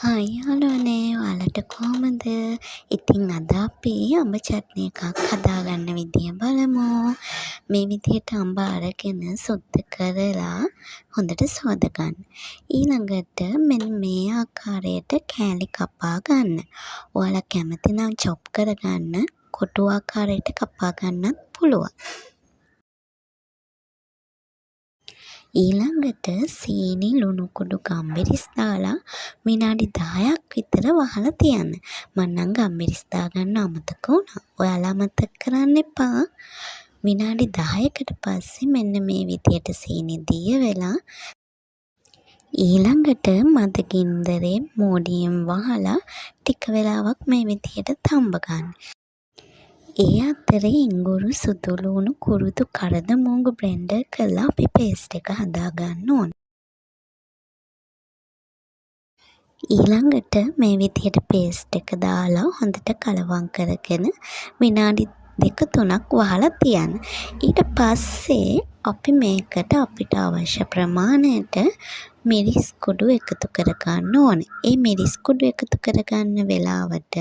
Hi යාළුවනේ ඔයාලට කොහමද? ඉතින් අද අපි අඹ චට්නි එකක් හදාගන්න විදිය බලමු. මේ විදිහට අඹ අරගෙන සුද්ධ කරලා හොඳට සෝද ගන්න. ඊළඟට මෙන්න මේ ආකාරයට කෑලි කපා ගන්න. ඔයාලා කැමති නම් චොප් කරගන්න, කොටු ආකාරයට කපා ගන්නත් පුළුවන්. ඊළඟට සීනි ලුණු කුඩු ගම්මිරිස් දාලා විනාඩි 10ක් විතර වහලා තියන්න. මම නම් ගම්මිරිස් දාගන්න අමතක වුණා. ඔයාලා අමතක කරන්න එපා. විනාඩි 10කට පස්සේ මෙන්න මේ විදියට සීනි දිය වෙලා ඊළඟට මද ගින්දරේ මෝඩියෙන් වහලා ටික වෙලාවක් මේ විදියට තම්බ ගන්න. ඒ අතරේ ඉඟුරු සුදු ලුණු කුරුදු කරද මූංගු බ්ලෙන්ඩර් කරලා අපි පේස්ට් එක හදාගන්න ඕන. ඊළඟට මේ විදිහට පේස්ට් එක දාලා හොඳට කලවම් කරගෙන විනාඩි 2-3ක් වහලා තියන්න. ඊට පස්සේ අපි මේකට අපිට අවශ්‍ය ප්‍රමාණයට මිරිස් කුඩු එකතු කරගන්න ඕනේ. ඒ මිරිස් කුඩු එකතු කරගන්න වෙලාවට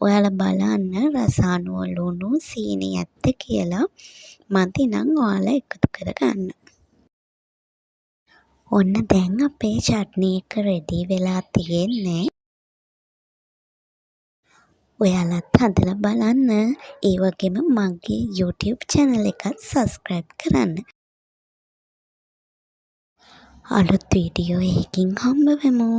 ඔයාලා බලන්න රස අනුව ලුණු සීනි ඇත්ද කියලා. මදි නම් ඔයාලා එකතු කරගන්න. ඔන්න දැන් අපේ චට්නි එක රෙඩි වෙලා තියෙන්නේ. ඔයාලත් හදලා බලන්න. ඒ වගේම මගේ YouTube channel එකත් subscribe කරන්න. අලුත් වීඩියෝ එකකින් හම්බ වෙමු.